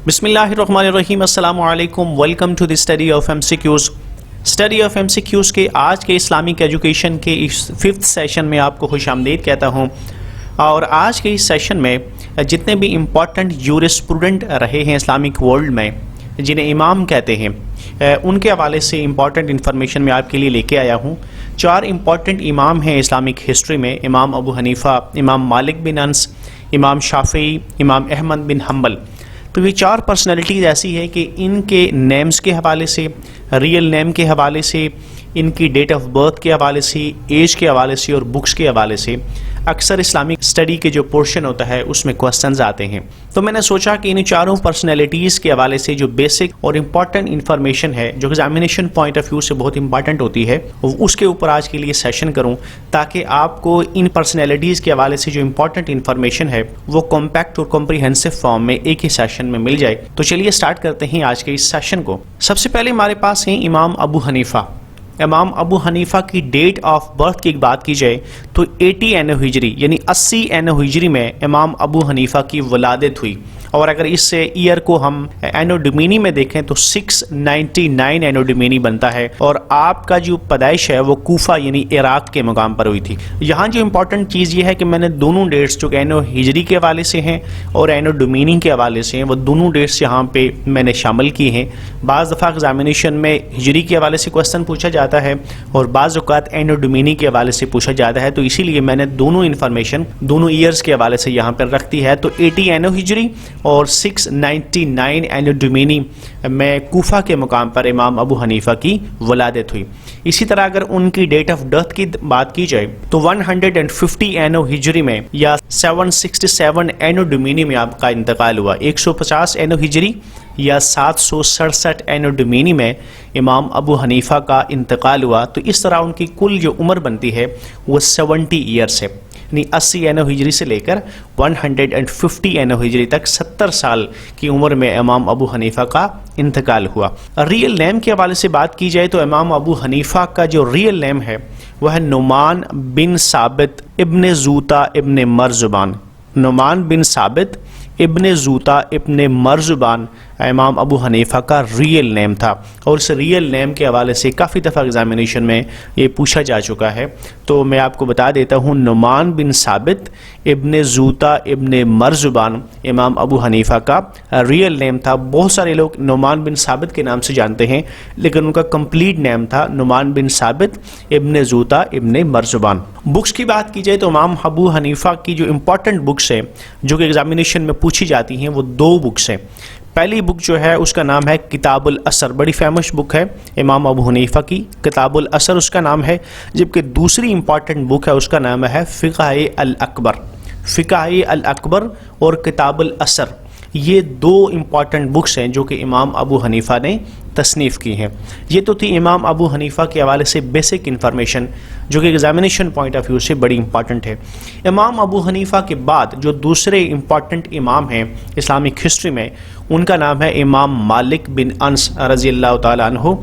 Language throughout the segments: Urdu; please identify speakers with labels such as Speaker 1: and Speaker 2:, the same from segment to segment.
Speaker 1: بسم اللہ الرحمن الرحیم، السلام علیکم، welcome to the study of MCQS۔ Study of MCQS کے آج کے اسلامک ایجوکیشن کے اس 5th سیشن میں آپ کو خوش آمدید کہتا ہوں۔ اور آج کے اس سیشن میں جتنے بھی امپورٹنٹ یورسپروڈنٹ رہے ہیں اسلامک ورلڈ میں، جنہیں امام کہتے ہیں، ان کے حوالے سے امپورٹنٹ انفارمیشن میں آپ کے لیے لے کے آیا ہوں۔ 4 امپورٹنٹ امام ہیں اسلامک ہسٹری میں: امام ابو حنیفہ، امام مالک بن انس، امام شافعی، امام احمد بن حنبل۔ تو یہ 4 پرسنالٹیز ایسی ہے کہ ان کے نیمز کے حوالے سے، ریئل نیم کے حوالے سے، ان کی ڈیٹ آف برتھ کے حوالے سے، ایج کے حوالے سے اور بکس کے حوالے سے اکثر اسلامک اسٹڈی کے جو پورشن ہوتا ہے اس میں کوسچنز آتے ہیں۔ تو میں نے سوچا کہ ان 4 پرسنالٹیز کے حوالے سے جو بیسک اور امپورٹنٹ انفارمیشن ہے، جو ایگزامینیشن پوائنٹ آف ویو سے بہت امپورٹنٹ ہوتی ہے، اس کے اوپر آج کے لیے سیشن کروں، تاکہ آپ کو ان پرسنالٹیز کے حوالے سے جو امپورٹنٹ انفارمیشن ہے وہ کمپیکٹ اور کمپریہنسو فارم میں ایک ہی سیشن میں مل جائے۔ تو چلیے سٹارٹ کرتے ہیں آج کے اس سیشن کو۔ سب سے پہلے ہمارے پاس ہیں امام ابو حنیفہ۔ امام ابو حنیفہ کی ڈیٹ آف برتھ کی بات کی جائے تو 80 اینو ہجری یعنی 80 اینو ہجری میں امام ابو حنیفہ کی ولادت ہوئی، اور اگر اس سے ایئر کو ہم اینو ڈومینی میں دیکھیں تو 699 اینو ڈومینی بنتا ہے، اور آپ کا جو پیدائش ہے وہ کوفہ یعنی عراق کے مقام پر ہوئی تھی۔ یہاں جو امپورٹنٹ چیز یہ ہے کہ میں نے دونوں ڈیٹس جو اینو ہجری کے حوالے سے ہیں اور اینو ڈومینی کے حوالے سے ہیں، وہ دونوں ڈیٹس یہاں پہ میں نے شامل کی ہیں۔ بعض دفعہ ایگزامینیشن میں ہجری کے حوالے سے کوسچن پوچھا جاتا ہے اور بعض اوقات اینو ڈومینی کے حوالے سے پوچھا جاتا ہے، تو اسی لیے میں نے دونوں انفارمیشن دونوں ایئرز کے حوالے سے یہاں پر رکھ دی ہے۔ تو 80 اینو ہجری اور 699 اینو ڈومینی میں کوفہ کے مقام پر امام ابو حنیفہ کی ولادت ہوئی۔ اسی طرح اگر ان کی ڈیٹ آف ڈیتھ کی بات کی جائے تو 150 اینو ہجری میں یا 767 اینو ڈومینی میں آپ کا انتقال ہوا۔ 150 اینو ہجری یا 767 اینو ڈومینی میں امام ابو حنیفہ کا انتقال ہوا۔ تو اس طرح ان کی کل جو عمر بنتی ہے وہ 70 ایئرس ہے، یعنی 80 اینو ہجری سے لے کر 150 اینو ہجری تک 70 سال کی عمر میں امام ابو حنیفہ کا انتقال ہوا۔ ریئل نیم کے حوالے سے بات کی جائے تو امام ابو حنیفہ کا جو ریئل نیم ہے وہ ہے نعمان بن ثابت ابن زوتا ابن مرزبان۔ نعمان بن ثابت ابن زوتا ابن مرزبان امام ابو حنیفہ کا ریئل نیم تھا، اور اس ریئل نیم کے حوالے سے کافی دفعہ ایگزامینیشن میں یہ پوچھا جا چکا ہے۔ تو میں آپ کو بتا دیتا ہوں، نعمان بن ثابت ابن زوتا ابن مرزبان امام ابو حنیفہ کا ریئل نیم تھا۔ بہت سارے لوگ نعمان بن ثابت کے نام سے جانتے ہیں، لیکن ان کا کمپلیٹ نیم تھا نعمان بن ثابت ابن زوتا ابن مرزبان۔ بکس کی بات کی جائے تو امام ابو حنیفہ کی جو امپورٹنٹ بکس ہیں جو کہ ایگزامینیشن میں پوچھی جاتی ہیں وہ 2 بکس ہیں۔ پہلی بک جو ہے اس کا نام ہے کتاب الاثر، بڑی فیمس بک ہے امام ابو حنیفہ کی، کتاب الاثر اس کا نام ہے، جبکہ دوسری امپورٹنٹ بک ہے اس کا نام ہے فقہ الاکبر۔ فقہ الاکبر اور کتاب الاثر، یہ 2 امپورٹنٹ بکس ہیں جو کہ امام ابو حنیفہ نے تصنیف کی ہیں۔ یہ تو تھی امام ابو حنیفہ کے حوالے سے بیسک انفارمیشن جو کہ ایگزامینیشن پوائنٹ آف ویو سے بڑی امپورٹنٹ ہے۔ امام ابو حنیفہ کے بعد جو دوسرے امپورٹنٹ امام ہیں اسلامک ہسٹری میں، ان کا نام ہے امام مالک بن انس رضی اللہ تعالیٰ عنہ۔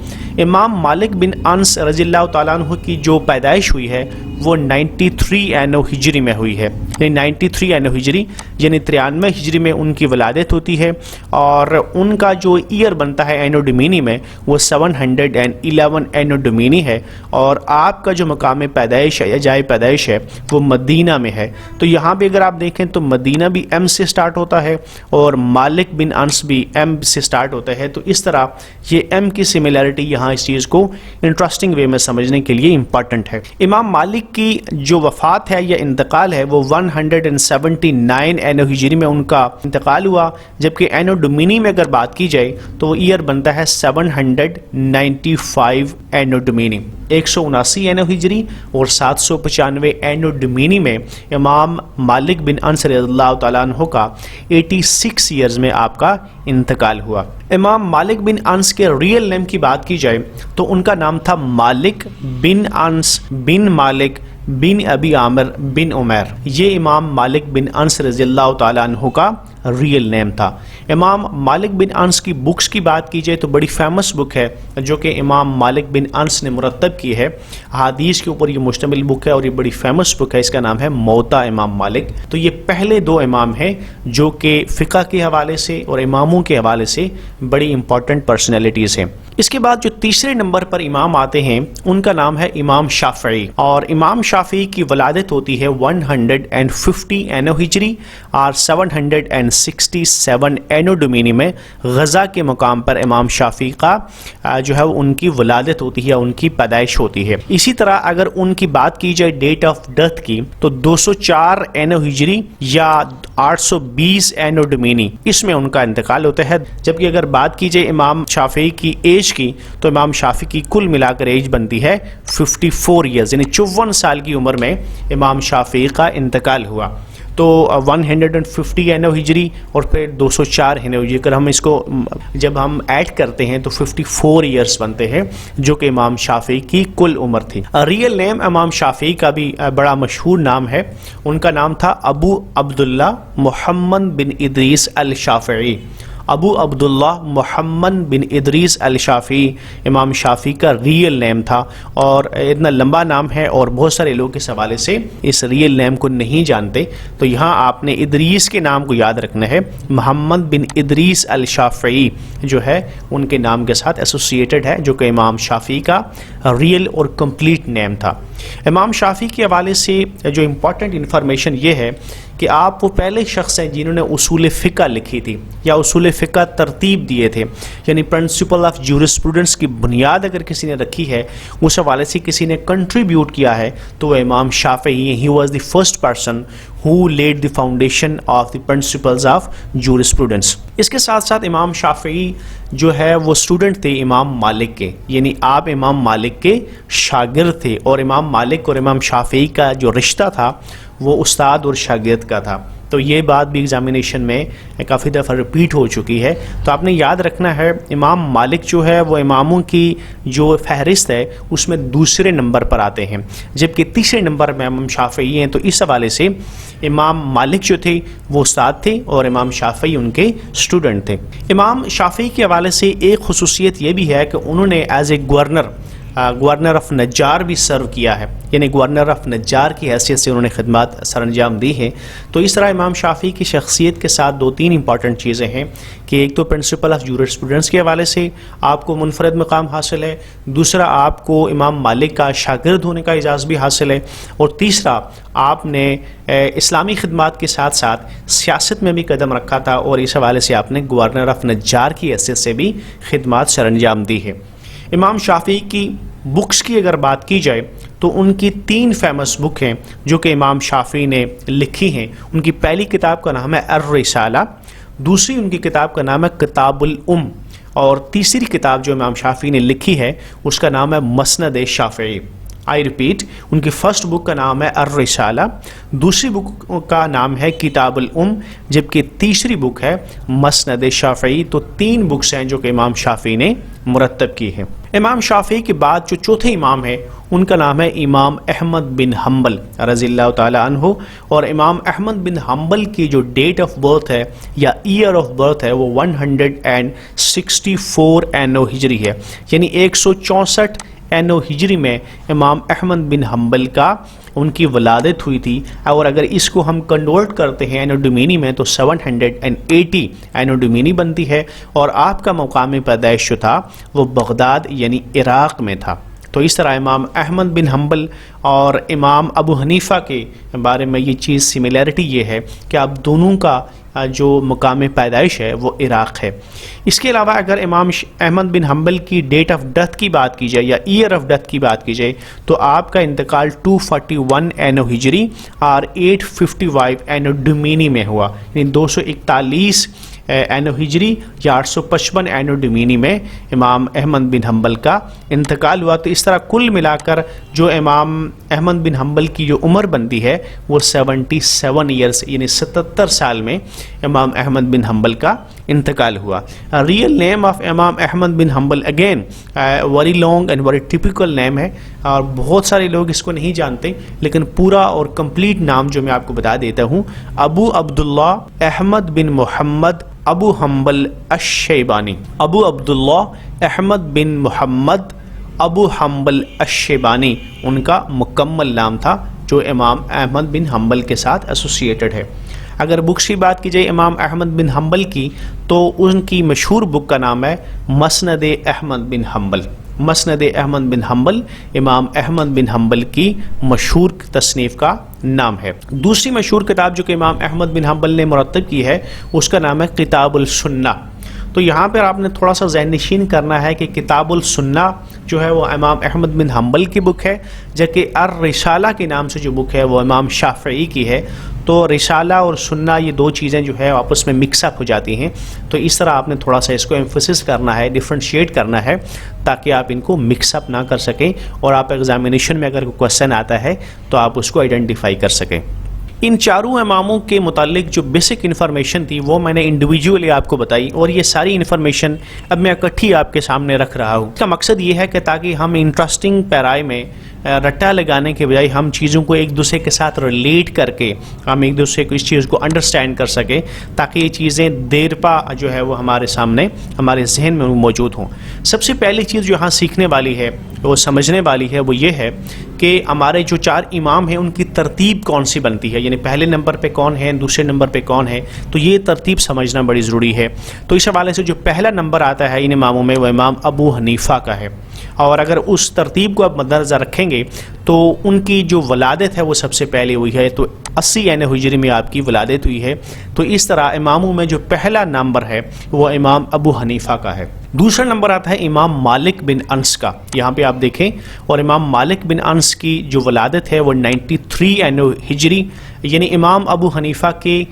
Speaker 1: امام مالک بن انس رضی اللہ تعالیٰ عنہ کی جو پیدائش ہوئی ہے وہ 93 اینو ہجری میں ہوئی ہے، یعنی 93 اینو ہجری یعنی 93 ہجری میں ان کی ولادت ہوتی ہے، اور ان کا جو ایئر بنتا ہے اینو ڈومینی میں وہ 711 اینو ڈومینی ہے، اور آپ کا جو مقام پیدائش ہے یا جائے پیدائش ہے وہ مدینہ میں ہے۔ تو یہاں پہ اگر آپ دیکھیں تو مدینہ بھی ایم سے سٹارٹ ہوتا ہے اور مالک بن انس بھی ایم سے سٹارٹ ہوتا ہے، تو اس طرح یہ ایم کی سملیرٹی یہاں اس چیز کو انٹرسٹنگ وے میں سمجھنے کے لیے امپورٹنٹ ہے۔ امام مالک کی جو وفات ہے یا انتقال ہے وہ 179 اینو ہجری میں ان کا انتقال ہوا، جبکہ اینو ڈومینی میں اگر بات کی جائے تو وہ ایئر بنتا ہے 795 اینو ڈومینی۔ 179 اینو ہجری اور 795 اینو ڈومینی میں امام مالک بن انس رضی اللہ تعالیٰ عنہ کا 86 ایئرز میں آپ کا انتقال ہوا۔ امام مالک بن انس کے ریئل نیم کی بات کی جائے تو ان کا نام تھا مالک بن انس بن مالک بن ابی عامر بن عمیر۔ یہ امام مالک بن انس رضی اللہ تعالیٰ عنہ کا ریئل نیم تھا۔ امام مالک بن انس کی بکس کی بات کی جائے تو بڑی فیمس بک ہے جو کہ امام مالک بن انس نے مرتب کی ہے، حدیث کے اوپر یہ مشتمل بک ہے اور یہ بڑی فیمس بک ہے، اس کا نام ہے موطا امام مالک۔ تو یہ پہلے دو امام ہیں جو کہ فقہ کے حوالے سے اور اماموں کے حوالے سے بڑی امپورٹنٹ پرسنالٹیز ہیں۔ اس کے بعد جو تیسرے نمبر پر امام آتے ہیں ان کا نام ہے امام شافعی، اور امام شافعی کی ولادت ہوتی ہے 150 اینو ہجری اور 767 اینو ڈومینی میں غزہ کے مقام پر امام شافعی کا جو ہے ان کی ولادت ہوتی ہے، ان کی پیدائش ہوتی ہے۔ اسی طرح اگر ان کی بات کی جائے ڈیٹ آف ڈیتھ کی تو 204 اینو ہجری یا 820 اینو ڈومینی اس میں ان کا انتقال ہوتا ہے، جبکہ اگر بات کی جائے امام شافعی کی ایج کی تو امام شافعی کی کل ملا کر ایج بنتی ہے 54 ایئرز، یعنی 54 سال کی عمر میں امام شافعی کا انتقال ہوا۔ تو 150 اینو ہجری اور پھر 204 اینو ہجری، اگر ہم اس کو جب ہم ایڈ کرتے ہیں تو 54 ایئرز بنتے ہیں جو کہ امام شافعی کی کل عمر تھی۔ ریئل نیم امام شافعی کا بھی بڑا مشہور نام ہے، ان کا نام تھا ابو عبداللہ محمد بن ادریس الشافعی۔ ابو عبداللہ محمد بن ادریس الشافعی امام شافعی کا ریئل نیم تھا، اور اتنا لمبا نام ہے اور بہت سارے لوگ اس حوالے سے اس ریئل نیم کو نہیں جانتے، تو یہاں آپ نے ادریس کے نام کو یاد رکھنا ہے۔ محمد بن ادریس الشافعی جو ہے ان کے نام کے ساتھ ایسوسیٹڈ ہے، جو کہ امام شافعی کا ریئل اور کمپلیٹ نیم تھا۔ امام شافعی کے حوالے سے جو امپورٹنٹ انفارمیشن یہ ہے کہ آپ وہ پہلے شخص ہیں جنہوں نے اصول فقہ لکھی تھی یا اصول فقہ ترتیب دیے تھے، یعنی پرنسپل آف جورسپروڈنس کی بنیاد اگر کسی نے رکھی ہے، اس حوالے سے کسی نے کنٹریبیوٹ کیا ہے تو وہ امام شافعی ہیں۔ He was the first person who laid the foundation of the principles of jurisprudence۔ اس کے ساتھ ساتھ امام شافعی جو ہے وہ اسٹوڈنٹ تھے امام مالک کے، یعنی آپ امام مالک کے شاگرد تھے، اور امام مالک اور امام شافعی کا جو رشتہ تھا وہ استاد اور شاگرد کا تھا۔ تو یہ بات بھی ایگزامینیشن میں کافی دفعہ ریپیٹ ہو چکی ہے، تو آپ نے یاد رکھنا ہے امام مالک جو ہے وہ اماموں کی جو فہرست ہے اس میں دوسرے نمبر پر آتے ہیں، جبکہ تیسرے نمبر میں امام شافعی ہیں۔ تو اس حوالے سے امام مالک جو تھے وہ استاد تھے اور امام شافعی ان کے اسٹوڈنٹ تھے۔ امام شافعی کے حوالے سے ایک خصوصیت یہ بھی ہے کہ انہوں نے as a governor of Najar بھی سرو کیا ہے، یعنی گورنر آف نجار کی حیثیت سے انہوں نے خدمات سر انجام دی ہیں۔ تو اس طرح امام شافعی کی شخصیت کے ساتھ دو تین امپورٹنٹ چیزیں ہیں کہ ایک تو پرنسپل آف جورسپروڈنس کے حوالے سے آپ کو منفرد مقام حاصل ہے، دوسرا آپ کو امام مالک کا شاگرد ہونے کا اعزاز بھی حاصل ہے، اور تیسرا آپ نے اسلامی خدمات کے ساتھ ساتھ سیاست میں بھی قدم رکھا تھا، اور اس حوالے سے آپ نے گورنر آف نجار کی حیثیت سے بھی خدمات سر انجام دی ہے۔ امام شافعی کی بکس کی اگر بات کی جائے تو ان کی 3 فیمس بک ہیں جو کہ امام شافعی نے لکھی ہیں۔ ان کی پہلی کتاب کا نام ہے الرسالہ، دوسری ان کی کتاب کا نام ہے کتاب الام، اور تیسری کتاب جو امام شافعی نے لکھی ہے اس کا نام ہے مسند شافعی۔ آئی ریپیٹ، ان کی فرسٹ بک کا نام ہے الرسالہ، دوسری بک کا نام ہے کتاب الام، جبکہ تیسری بک ہے مسند شافعی۔ تو 3 بکس ہیں جو کہ امام شافعی نے مرتب کی ہیں۔ امام شافعی کے بعد جو چوتھے امام ہیں ان کا نام ہے امام احمد بن حنبل رضی اللہ تعالی عنہ، اور امام احمد بن حنبل کی جو ڈیٹ آف برتھ ہے یا ایئر آف برتھ ہے وہ 164 اینو ہجری ہے، یعنی 164 اینو ہجری میں امام احمد بن حنبل کا ان کی ولادت ہوئی تھی، اور اگر اس کو ہم کنورٹ کرتے ہیں اینو ڈومینی میں تو 780 اینو ڈومینی بنتی ہے، اور آپ کا مقام پیدائش جو تھا وہ بغداد یعنی عراق میں تھا۔ تو اس طرح امام احمد بن حنبل اور امام ابو حنیفہ کے بارے میں یہ چیز سملیرٹی یہ ہے کہ اب دونوں کا جو مقام پیدائش ہے وہ عراق ہے۔ اس کے علاوہ اگر امام احمد بن حنبل کی ڈیٹ آف ڈیتھ کی بات کی جائے یا ایئر آف ڈیتھ کی بات کی جائے تو آپ کا انتقال 241 اینو ہجری اور 855 اینو ڈومینی میں ہوا، یعنی 241 اینو ہجری یا 855 اینو ڈومینی میں امام احمد بن حنبل کا انتقال ہوا۔ تو اس طرح کل ملا کر جو امام احمد بن حنبل کی جو عمر بنتی ہے وہ 77 ایئرس یعنی 77 سال میں امام احمد بن حنبل کا انتقال ہوا. ریئل نیم آف امام احمد بن Hanbal again very long and very typical name ہے اور بہت سارے لوگ اس کو نہیں جانتے, لیکن پورا اور کمپلیٹ نام جو میں آپ کو بتا دیتا ہوں, ابو عبداللہ احمد بن محمد ابو حنبل الشیبانی. ابو عبداللہ احمد بن محمد ابو حنبل الشیبانی ان کا مکمل نام تھا, جو امام احمد بن حنبل کے ساتھ ایسوسیٹڈ ہے. اگر بکس کی بات کی جائے امام احمد بن حنبل کی, تو ان کی مشہور بک کا نام ہے مسند احمد بن حنبل. مسند احمد بن حنبل امام احمد بن حنبل کی مشہور تصنیف کا نام ہے. دوسری مشہور کتاب جو کہ امام احمد بن حنبل نے مرتب کی ہے, اس کا نام ہے کتاب السنہ. تو یہاں پر آپ نے تھوڑا سا ذہن نشین کرنا ہے کہ کتاب السنہ جو ہے وہ امام احمد بن حنبل کی بک ہے, جبکہ الرسالہ کے نام سے جو بک ہے وہ امام شافعی کی ہے. تو رسالہ اور سنہ یہ دو چیزیں جو ہے آپس میں مکس اپ ہو جاتی ہیں, تو اس طرح آپ نے تھوڑا سا اس کو ایمفسس کرنا ہے, ڈیفرینشیٹ کرنا ہے, تاکہ آپ ان کو مکس اپ نہ کر سکیں اور آپ ایگزامینیشن میں اگر کوئی کویشچن آتا ہے تو آپ اس کو آئیڈینٹیفائی کر سکیں. ان چاروں اماموں کے متعلق جو بیسک انفارمیشن تھی وہ میں نے انڈیویجولی آپ کو بتائی, اور یہ ساری انفارمیشن اب میں اکٹھی آپ کے سامنے رکھ رہا ہوں. اس کا مقصد یہ ہے کہ تاکہ ہم انٹرسٹنگ پیرائے میں رٹا لگانے کے بجائے ہم چیزوں کو ایک دوسرے کے ساتھ ریلیٹ کر کے ہم ایک دوسرے کو اس چیز کو انڈرسٹینڈ کر سکیں, تاکہ یہ چیزیں دیر پا جو ہے وہ ہمارے سامنے ہمارے ذہن میں موجود ہوں. سب سے پہلی چیز جو یہاں سیکھنے والی ہے, وہ سمجھنے والی ہے, وہ یہ ہے کہ ہمارے جو چار امام ہیں ان کی ترتیب کون سی بنتی ہے, یعنی پہلے نمبر پہ کون ہے, دوسرے نمبر پہ کون ہے. تو یہ ترتیب سمجھنا بڑی ضروری ہے. تو اس حوالے سے جو پہلا نمبر آتا ہے ان اماموں میں وہ امام ابو حنیفہ کا ہے, اور اگر اس ترتیب کو آپ مد نظر رکھیں گے تو ان کی جو ولادت ہے وہ سب سے پہلے ہوئی ہے, تو 80 ہجری میں آپ کی ولادت ہوئی ہے. تو اس طرح اماموں میں جو پہلا نمبر ہے وہ امام ابو حنیفہ کا ہے. دوسرا نمبر آتا ہے امام مالک بن انس کا, یہاں پہ آپ دیکھیں, اور امام مالک بن انس کی جو ولادت ہے وہ 93 ہجری, یعنی امام ابو حنیفہ کے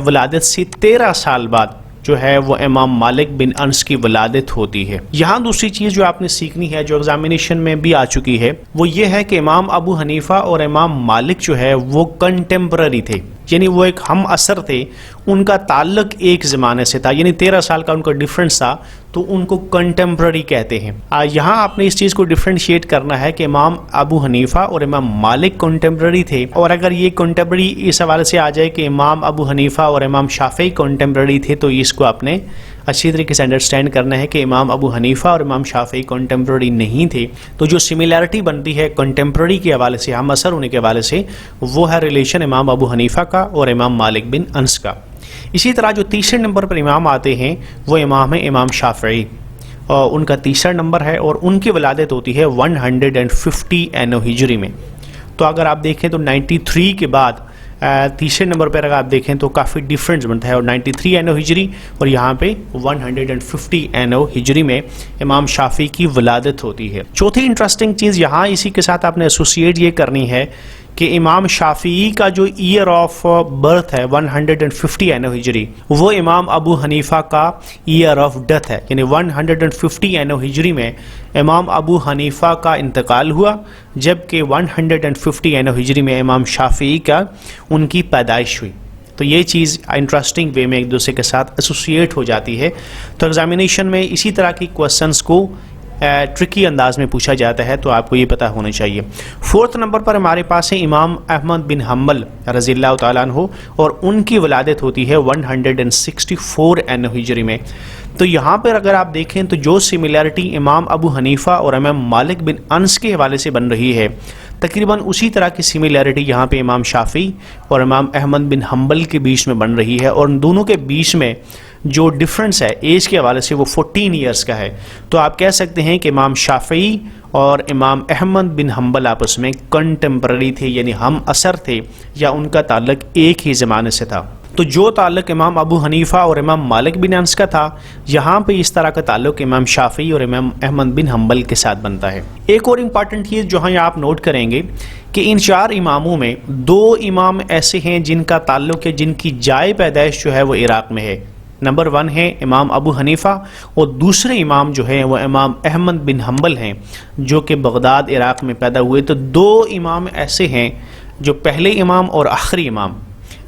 Speaker 1: ولادت سے 13 سال بعد جو ہے وہ امام مالک بن انس کی ولادت ہوتی ہے. یہاں دوسری چیز جو آپ نے سیکھنی ہے, جو ایگزامینیشن میں بھی آ چکی ہے, وہ یہ ہے کہ امام ابو حنیفہ اور امام مالک جو ہے وہ کنٹمپرری تھے, یعنی وہ ایک ہم عصر تھے, ان کا تعلق ایک زمانے سے تھا, یعنی 13 سال کا ان کا ڈفرنس تھا, تو ان کو کنٹمپرری کہتے ہیں. یہاں آپ نے اس چیز کو ڈفرینشیٹ کرنا ہے کہ امام ابو حنیفہ اور امام مالک کنٹمپرری تھے, اور اگر یہ کنٹمپرری اس حوالے سے آ جائے کہ امام ابو حنیفہ اور امام شافعی کنٹمپرری تھے, تو اس کو آپ نے اچھی طریقے سے انڈرسٹینڈ کرنا ہے کہ امام ابو حنیفہ اور امام شافعی کنٹمپرری نہیں تھے. تو جو سملیرٹی بنتی ہے کنٹمپرری کے حوالے سے, ہم عصر ہونے کے حوالے سے, وہ ہے ریلیشن امام ابو حنیفہ کا اور امام مالک بن انس کا. اسی طرح جو تیسرے نمبر پر امام آتے ہیں وہ امام ہے امام شافعی, اور ان کا تیسرا نمبر ہے, اور ان کی ولادت ہوتی ہے 150 ہجری میں. تو اگر آپ دیکھیں تو 93 کے بعد تیسرے نمبر پر اگر آپ دیکھیں تو کافی ڈیفرنس بنتا ہے, اور 93 ہجری اور یہاں پہ 150 ہجری میں امام شافعی کی ولادت ہوتی ہے. چوتھی انٹرسٹنگ چیز یہاں اسی کے ساتھ آپ نے ایسوسیٹ یہ کرنی ہے کہ امام شافعی کا جو ایئر آف برتھ ہے 150 ہجری, وہ امام ابو حنیفہ کا ایئر آف ڈیتھ ہے, یعنی 150 ہجری میں امام ابو حنیفہ کا انتقال ہوا, جبکہ 150 ہجری میں امام شافعی کا ان کی پیدائش ہوئی. تو یہ چیز انٹرسٹنگ وے میں ایک دوسرے کے ساتھ ایسوسیٹ ہو جاتی ہے. تو ایگزامینیشن میں اسی طرح کی کویسچنس کو ٹرکی انداز میں پوچھا جاتا ہے, تو آپ کو یہ پتہ ہونا چاہیے. فورتھ نمبر پر ہمارے پاس ہے امام احمد بن حنبل رضی اللہ تعالیٰ عنہ, اور ان کی ولادت ہوتی ہے 164 ہجری میں. تو یہاں پر اگر آپ دیکھیں تو جو سملیرٹی امام ابو حنیفہ اور امام مالک بن انس کے حوالے سے بن رہی ہے, تقریباً اسی طرح کی سملیرٹی یہاں پہ امام شافعی اور امام احمد بن حنبل کے بیچ میں بن رہی ہے, اور ان دونوں کے بیچ میں جو ڈفرنس ہے ایج کے حوالے سے وہ 14 ایئرس کا ہے. تو آپ کہہ سکتے ہیں کہ امام شافعی اور امام احمد بن حنبل آپس میں کنٹمپرری تھے, یعنی ہم عصر تھے, یا ان کا تعلق ایک ہی زمانے سے تھا. تو جو تعلق امام ابو حنیفہ اور امام مالک بن انس کا تھا, یہاں پہ اس طرح کا تعلق امام شافعی اور امام احمد بن حنبل کے ساتھ بنتا ہے. ایک اور امپارٹنٹ چیز جو آپ نوٹ کریں گے کہ ان چار اماموں میں 2 امام ایسے ہیں جن کا تعلق ہے, جن کی جائے پیدائش جو ہے وہ عراق میں ہے. نمبر 1 ہے امام ابو حنیفہ, اور دوسرے امام جو ہیں وہ امام احمد بن حنبل ہیں, جو کہ بغداد عراق میں پیدا ہوئے. تو 2 امام ایسے ہیں جو پہلے امام اور آخری امام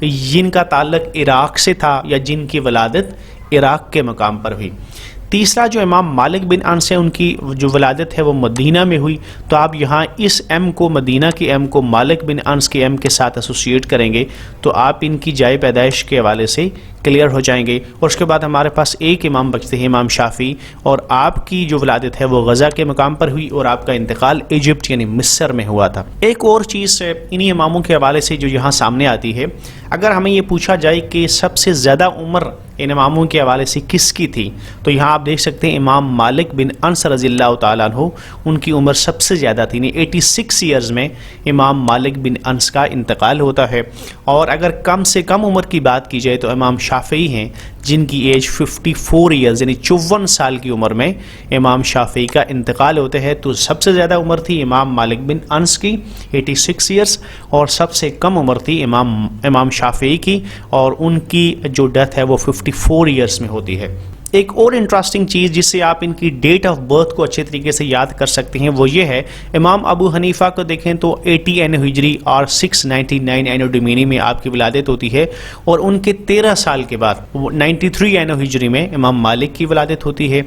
Speaker 1: جن کا تعلق عراق سے تھا, یا جن کی ولادت عراق کے مقام پر ہوئی۔ تیسرا جو امام مالک بن انس ہے ان کی جو ولادت ہے وہ مدینہ میں ہوئی، تو آپ یہاں اس ایم کو، مدینہ کے ایم کو مالک بن انس کے ایم کے ساتھ ایسوسیٹ کریں گے تو آپ ان کی جائے پیدائش کے حوالے سے کلیئر ہو جائیں گے۔ اور اس کے بعد ہمارے پاس ایک امام بچتے ہیں، امام شافعی، اور آپ کی جو ولادت ہے وہ غزہ کے مقام پر ہوئی اور آپ کا انتقال ایجپٹ یعنی مصر میں ہوا تھا۔ ایک اور چیز انہی اماموں کے حوالے سے جو یہاں سامنے آتی ہے، اگر ہمیں یہ پوچھا جائے کہ سب سے زیادہ عمر ان اماموں کے حوالے سے کس کی تھی، تو یہاں آپ دیکھ سکتے ہیں امام مالک بن انس رضی اللہ تعالیٰ عنہ، ان کی عمر سب سے زیادہ تھی، 86 ایئرز میں امام مالک بن انس کا انتقال ہوتا ہے۔ اور اگر کم سے کم عمر کی بات کی جائے تو امام شافعی ہیں جن کی ایج 54 ایئرز یعنی 54 سال کی عمر میں امام شافعی کا انتقال ہوتا ہے۔ تو سب سے زیادہ عمر تھی امام مالک بن انس کی 86 ایئرز، اور سب سے کم عمر تھی امام شافعی کی، اور ان کی جو ڈیتھ ہے وہ 54 ایئرز میں ہوتی ہے۔ ایک اور انٹرسٹنگ چیز جس سے آپ ان کی ڈیٹ آف برتھ کو اچھے طریقے سے یاد کر سکتے ہیں وہ یہ ہے، امام ابو حنیفہ کو دیکھیں تو 80 اینو ہجری اور 699 اینو ڈومینی میں آپ کی ولادت ہوتی ہے، اور ان کے 13 سال کے بعد 93 اینو ہجری میں امام مالک کی ولادت ہوتی ہے۔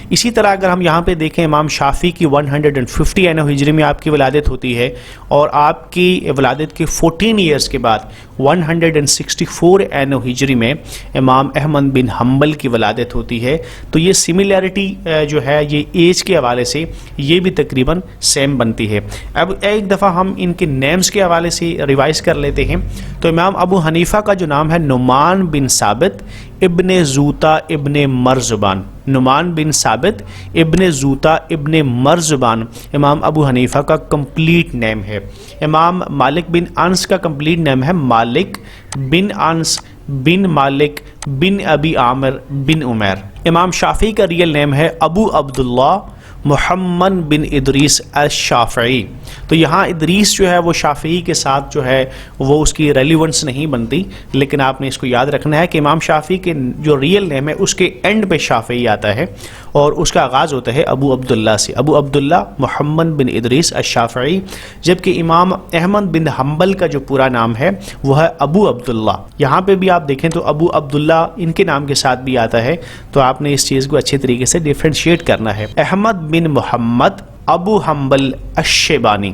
Speaker 1: اسی طرح اگر ہم یہاں پہ دیکھیں امام شافعی کی 150 اینو ہجری میں آپ کی ولادت ہوتی ہے، اور آپ کی ولادت کے 14 ایئرز کے بعد 164 اینو ہجری میں امام احمد بن حنبل کی ولادت ہوتی ہے۔ تو یہ سملیرٹی جو ہے یہ ایج کے حوالے سے یہ بھی تقریباً سیم بنتی ہے۔ اب ایک دفعہ ہم ان کے نیمز کے حوالے سے ریوائز کر لیتے ہیں۔ تو امام ابو حنیفہ کا جو نام ہے نعمان بن ثابت ابن زوتا ابن مرزبان، نعمان بن ثابت ابن زوتا ابن مرزبان امام ابو حنیفہ کا کمپلیٹ نیم ہے۔ امام مالک بن انس کا کمپلیٹ نیم ہے مالک بن انس بن مالک بن ابی عامر بن عمیر۔ امام شافعی کا ریئل نیم ہے ابو عبداللہ محمد بن ادریس الشافعی۔ تو یہاں ادریس جو ہے وہ شافعی کے ساتھ جو ہے وہ اس کی ریلیونس نہیں بنتی، لیکن آپ نے اس کو یاد رکھنا ہے کہ امام شافعی کے جو ریئل نیم ہے اس کے اینڈ پہ شافعی آتا ہے، اور اس کا آغاز ہوتا ہے ابو عبداللہ سے، ابو عبداللہ محمد بن ادریس الشافعی، جبکہ امام احمد بن حنبل کا جو پورا نام ہے وہ ہے ابو عبداللہ۔ یہاں پہ بھی آپ دیکھیں تو ابو عبداللہ ان کے نام کے ساتھ بھی آتا ہے، تو آپ نے اس چیز کو اچھے طریقے سے ڈیفرینشیٹ کرنا ہے۔ احمد بن محمد ابو حنبل الشیبانی،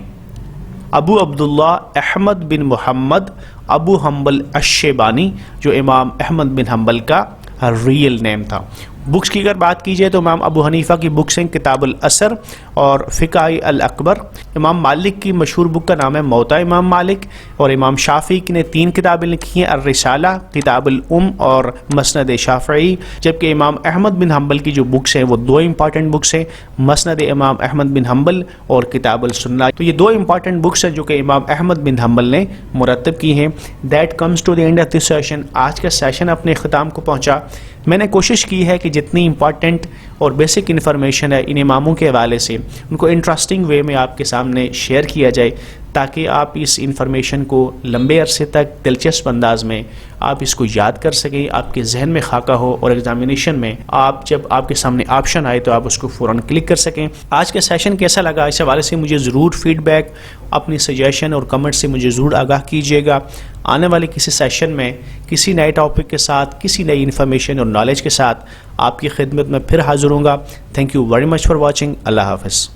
Speaker 1: ابو عبداللہ احمد بن محمد ابو حنبل الشیبانی جو امام احمد بن حنبل کا ریئل نیم تھا۔ بکس کی اگر بات کی جائے تو امام ابو حنیفہ کی بکس ہیں کتاب الاثر اور فقہ الاکبر۔ امام مالک کی مشہور بک کا نام ہے موطا امام مالک، اور امام شافعی نے 3 کتابیں لکھی ہیں، الرسالہ، کتاب الام اور مسند شافعی، جبکہ امام احمد بن حنبل کی جو بکس ہیں وہ 2 امپارٹنٹ بکس ہیں، مسند امام احمد بن حنبل اور کتاب السنہ۔ تو یہ 2 امپارٹنٹ بکس ہیں جو کہ امام احمد بن حنبل نے مرتب کی ہیں۔ That comes to the end of this session. آج کا سیشن اپنے اختتام کو پہنچا۔ میں نے کوشش کی ہے کہ جتنی امپارٹنٹ اور بیسک انفارمیشن ہے ان اماموں کے حوالے سے ان کو انٹرسٹنگ وے میں آپ کے سامنے شیئر کیا جائے، تاکہ آپ اس انفارمیشن کو لمبے عرصے تک دلچسپ انداز میں آپ اس کو یاد کر سکیں، آپ کے ذہن میں خاکہ ہو، اور ایگزامینیشن میں جب آپ کے سامنے آپشن آئے تو آپ اس کو فوراً کلک کر سکیں۔ آج کا سیشن کیسا لگا اس حوالے سے مجھے ضرور فیڈ بیک، اپنی سجیشن اور کمنٹ سے مجھے ضرور آگاہ کیجیے گا۔ آنے والے کسی سیشن میں کسی نئے ٹاپک کے ساتھ، کسی نئی انفارمیشن اور نالج کے ساتھ آپ کی خدمت میں پھر حاضر ہوں گا۔ Thank you very much for watching. اللہ حافظ۔